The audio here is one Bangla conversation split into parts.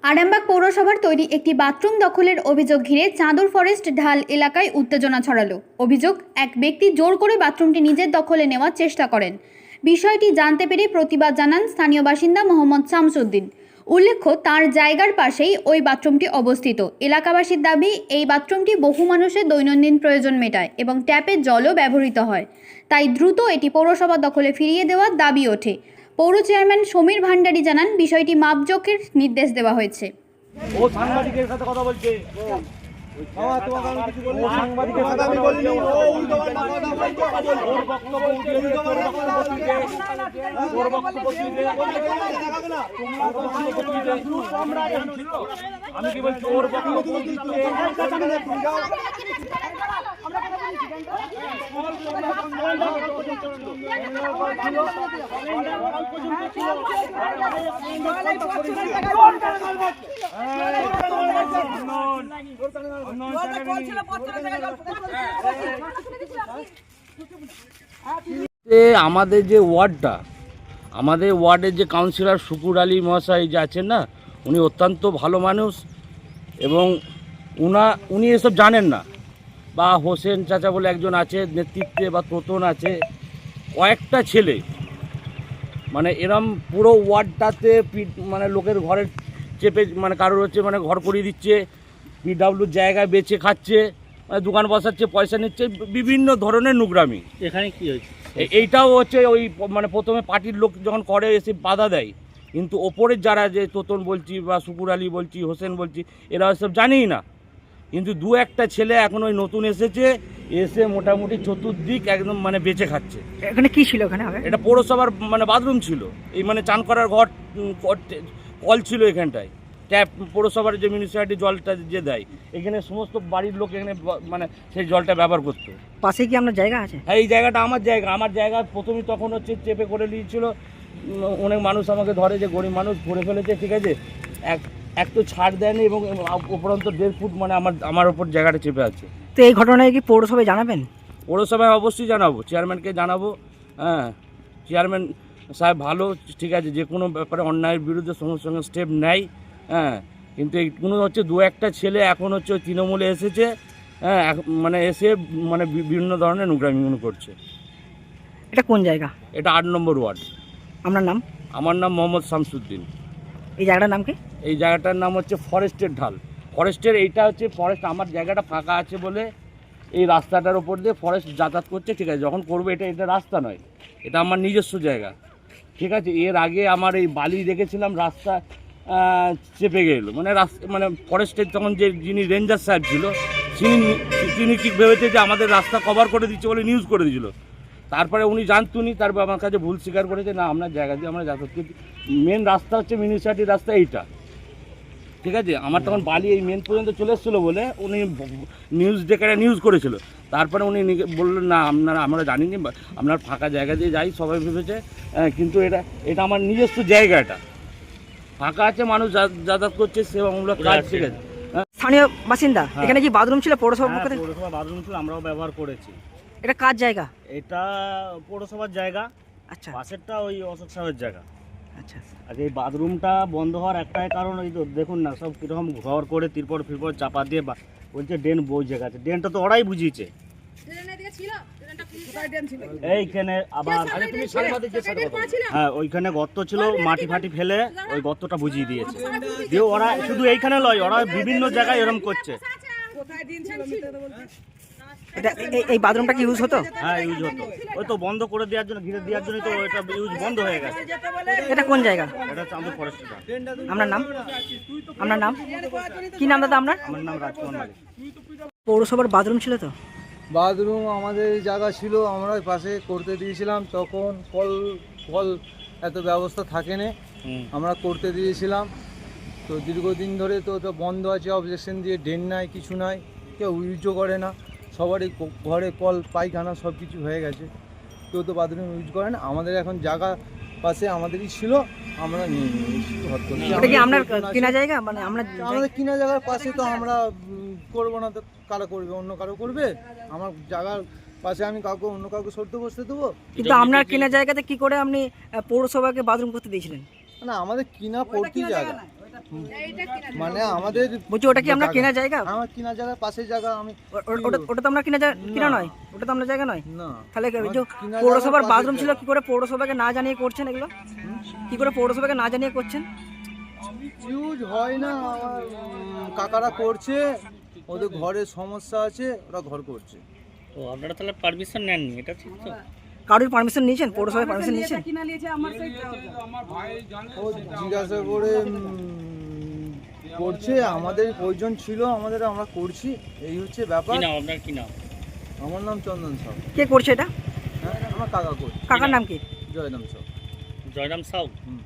আরামবাগ পৌরসভার তৈরি একটি বাথরুম দখলের অভিযোগ ঘিরে চাঁদর ফরেস্ট ঢাল এলাকায় উত্তেজনা ছড়ালো। অভিযোগ, এক ব্যক্তি জোর করে বাথরুমটি নিজের দখলে নেওয়ার চেষ্টা করেন। বিষয়টি জানতে পেরে প্রতিবাদ জানান স্থানীয় বাসিন্দা মোহাম্মদ শামসুদ্দিন। উল্লেখ্য, তার জায়গার পাশেই ওই বাথরুমটি অবস্থিত। এলাকাবাসীর দাবি, এই বাথরুমটি বহু মানুষের দৈনন্দিন প্রয়োজন মেটায় এবং ট্যাপের জলও ব্যবহৃত হয়। তাই দ্রুত এটি পৌরসভা দখলে ফিরিয়ে দেওয়ার দাবি ওঠে। পৌর চেয়ারম্যান সমীর ভান্ডারী জানান, বিষয়টি মাপজোকের নির্দেশ দেওয়া হয়েছে। ও সাংবাদিকের সাথে কথা বলছে। বাবা তোমাকে আমি কিছু বলিনি, সাংবাদিকের সাথে আমি বলিনি। ও উল্টো পাল্টা কথা বলছে, ওর বক্তব্য উল্টো ওর বক্তব্য দেখাবে না। আমি কি বলছি, ওর বক্তব্য আমাদের যে ওয়ার্ডটা, আমাদের ওয়ার্ডের যে কাউন্সিলর শুকুর আলী মহাশয় যে আছেন না, উনি অত্যন্ত ভালো মানুষ এবং উনি এসব জানেন না। বা হোসেন চাচা বলে একজন আছে নেতৃত্বে, বা তোতন আছে, কয়েকটা ছেলে মানে এরম পুরো ওয়ার্ডটাতে মানে লোকের ঘরে চেপে মানে কারোর হচ্ছে মানে ঘর করিয়ে দিচ্ছে, পিডাব্লিউর জায়গায় বেচে খাচ্ছে, মানে দোকান বসাচ্ছে, পয়সা নিচ্ছে, বিভিন্ন ধরনের নোংরামি। এখানে কি হয়েছে? এইটাও হচ্ছে ওই মানে প্রথমে পার্টির লোক যখন করে এসে বাধা দেয়, কিন্তু ওপরের যারা যে তোতন বলছি বা শুকুর আলী বলছি, হোসেন বলছি, এরা সব জানেই না। কিন্তু দু একটা ছেলে এখন ওই নতুন এসেছে, এসে মোটামুটি চতুর্দিক একদম মানে বেঁচে খাচ্ছে। এখানে কি ছিল? এখানে এটা পৌরসভার মানে বাথরুম ছিল, এই মানে চান করার ঘর, কল ছিল এখানটায়, ট্যাপ পৌরসভার যে মিউনিসিপ্যালিটি জলটা যে দেয়, এখানে সমস্ত বাড়ির লোক এখানে মানে সেই জলটা ব্যবহার করতো। পাশে কি আপনার জায়গা আছে? হ্যাঁ, এই জায়গাটা আমার জায়গা প্রথমেই তখন হচ্ছে চেপে করে নিয়েছিল। অনেক মানুষ আমাকে ধরে যে গরিব মানুষ ধরে ফেলেছে, ঠিক আছে, এক তো ছাড় দেয়নি এবং উপরন্ত 1.5 ফুট মানে আমার ওপর জায়গাটা চেপে আছে। তো এই ঘটনায় কি পৌরসভায় জানাবেন? পৌরসভায় অবশ্যই জানাবো, চেয়ারম্যানকে জানাবো। হ্যাঁ, চেয়ারম্যান সাহেব ভালো, ঠিক আছে, যে কোনো ব্যাপারে অন্যায়ের বিরুদ্ধে সঙ্গে সঙ্গে স্টেপ নেয়। হ্যাঁ, কিন্তু এইগুলো হচ্ছে দু একটা ছেলে এখন হচ্ছে তৃণমূলে এসেছে, হ্যাঁ, মানে এসে মানে বিভিন্ন ধরনের নোংরামিগুলো করছে। এটা কোন জায়গা? এটা 8 নম্বর ওয়ার্ড। আপনার নাম? আমার নাম মোহাম্মদ শামসুদ্দিন। এই জায়গাটার নাম কি? এই জায়গাটার নাম হচ্ছে ফরেস্টের ঢাল। ফরেস্টের এইটা হচ্ছে ফরেস্ট, আমার জায়গাটা ফাঁকা আছে বলে এই রাস্তাটার ওপর দিয়ে ফরেস্ট যাতায়াত করছে, ঠিক আছে। যখন করবে এটা রাস্তা নয়, এটা আমার নিজস্ব জায়গা, ঠিক আছে। এর আগে আমার এই বালি রেখেছিলাম, রাস্তা চেপে গেল, মানে মানে ফরেস্টের তখন যে যিনি রেঞ্জার সাহেব ছিল, তিনি কি ভেবেছে যে আমাদের রাস্তা কভার করে দিচ্ছে বলে নিউজ করে দিয়েছিল। তারপরে উনি জানতুনি, তারপর আমার কাছে ভুল স্বীকার করেছে, না আপনার জায়গা দিয়ে আমরা যাতায়াত করি। মেন রাস্তা হচ্ছে মিউনিসিপ্যালিটির রাস্তা এইটা, ঠিক আছে। আমার তখন বালি এই মেন পর্যন্ত চলে এসেছিলো বলে উনি নিউজ ডেকারে নিউজ করেছিল। তারপরে উনি বললেন, না আমরা জানিনি, আপনার ফাঁকা জায়গা দিয়ে যাই, সবাই ভেবেছে, কিন্তু এটা আমার নিজস্ব জায়গা, এটা ফাঁকা আছে, মানুষ যাতায়াত করছে, সেবামূলক কাজ, ঠিক আছে। স্থানীয় বাসিন্দা? এখানে কি বাথরুম ছিল পৌরসভা পক্ষ থেকে? পৌরসভা বাথরুম ছিল, আমরাও ব্যবহার করেছি। এটা কার জায়গা? এটা পৌরসভার জায়গা, আচ্ছা পাশেরটা ওই অশোক সাহেবের জায়গা। আচ্ছা। আর এই বাথরুমটা বন্ধ হওয়ার একটাই কারণ, ওই তো দেখুন না, সব কীরকম ঘর করে তিরপর ফিরপর চাপা দিয়ে বলছে ড্রেন বইছে গেছে। ড্রেনটা তো ওরাই বুঝিয়েছে। এইখানে আবার হ্যাঁ, ওইখানে গর্ত ছিল, মাটি ফাটি ফেলে ওই গর্তটা বুঝিয়ে দিয়েছে। দিয়ে ওরা শুধু এইখানে লয়, ওরা বিভিন্ন জায়গায় এরকম করছে। এটা এই বাথরুমটা কি ইউজ হতো? হ্যাঁ, ইউজ হতো। ওই তো বন্ধ করে দেওয়ার জন্য, ঘিরে দেওয়ার জন্য তো এটা ইউজ বন্ধ হয়ে গেছে। এটা কোন জায়গা? এটা চাঁদর ফরেস্ট। আপনার নাম? আপনার নাম কি নাম দাদা আপনার? আমার নাম রাজকুমার মালিক। পৌরসভার বাথরুম ছিল তো? বাথরুম আমাদের জায়গা ছিল, আমরা পাশে করতে দিয়েছিলাম, তখন কল এত ব্যবস্থা থাকেনি, আমরা করতে দিয়েছিলাম। তো দীর্ঘদিন ধরে তো ওটা বন্ধ আছে, অবজেকশন দিয়ে, ড্রেন নাই, কিছু নাই, কেউ ইউজও করে না, সবারই ঘরে কল পায়খানা সব কিছু হয়ে গেছে, কেউ তো বাথরুম ইউজ করে না। আমাদের এখন জায়গা পাশে আমাদেরই ছিল, আমরা নিয়ে নিয়েছি। এটা কি আপনার কিনা জায়গা? মানে আমাদের কিনা জায়গার পাশে তো আমরা করবো না, তো কারা করবে? অন্য কারো করবে? আমার জায়গার পাশে আমি অন্য কাউকে সরতে বসতে দেবো? কিন্তু আপনার কিনা জায়গাতে কি করে আপনি পৌরসভাকে বাথরুম করতে দিয়েছিলেন? না, আমাদের কিনা পড়তি জায়গা, মানে আমাদের বলছি ওটা কি আমরা কেনা জায়গা? আমার কিনা জায়গার পাশের জায়গা আমি ওটা তো আমরা কিনা নয়, ওটা তো আমরা জায়গা নয়। না তাহলে আমার যে কিনা পৌরসভার জায়গার বাথরুম পাশের ছিল, কি করে পৌরসভাকে না জানিয়ে করছেন এগুলো? কি করে পৌরসভাকে না জানিয়ে করছেন? ইউজ হয় না, আমার কাকারা করছে, ওদের ঘরের সমস্যা আছে, ওরা ঘর করছে। ও আপনারা তাহলে পারমিশন নেননি, এটা ঠিক তো? কারোর পারমিশন নিয়েছেন? পৌরসভায় পারমিশন নিয়েছেন? ও জিজ্ঞাসা করে করছে, আমাদের প্রয়োজন ছিল, আমরা করছি, এই হচ্ছে ব্যাপার। কি নাম আপনার, কি নাম? আমার নাম চন্দন সাউ। কে করছে এটা? হ্যাঁ, আমার কাকা করছে, কাকার নাম কি? জয়রাম সাউ। জয়রাম সাউ। হুম।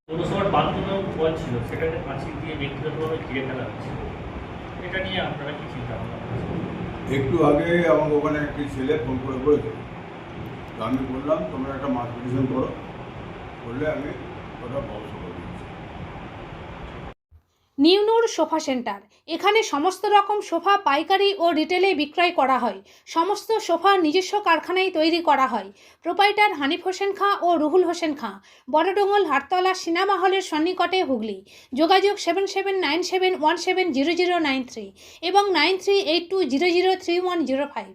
পৌরসভার বাথরুমে ওয়াল ছিল, সেটাকে পাঁচিল দিয়ে ব্যক্তিগতভাবে ঘিরে ফেলা হচ্ছে, এটা নিয়ে আপনারা কি চিন্তা ভাবনা করছেন? একটু আগে আমাকে ওখানে একটি ছেলে ফোন করে বলেছে, তো আমি বললাম তোমরা একটা মাস পিটিশন করো, করলে আমি ওটা ব্যবস্থা করে দিচ্ছি। নিউনুর সোফা সেন্টার, এখানে সমস্ত রকম সোফা পাইকারি ও রিটেলে বিক্রয় করা হয়। সমস্ত সোফা নিজস্ব কারখানায় তৈরি করা হয়। প্রোপাইটার হানিফ হোসেন খাঁ ও রুহুল হোসেন খাঁ, বড়ডোঙ্গল হাটতলা সিনেমা হলের সন্নিকটে, হুগলি। যোগাযোগ 7797170093 এবং 9382003105।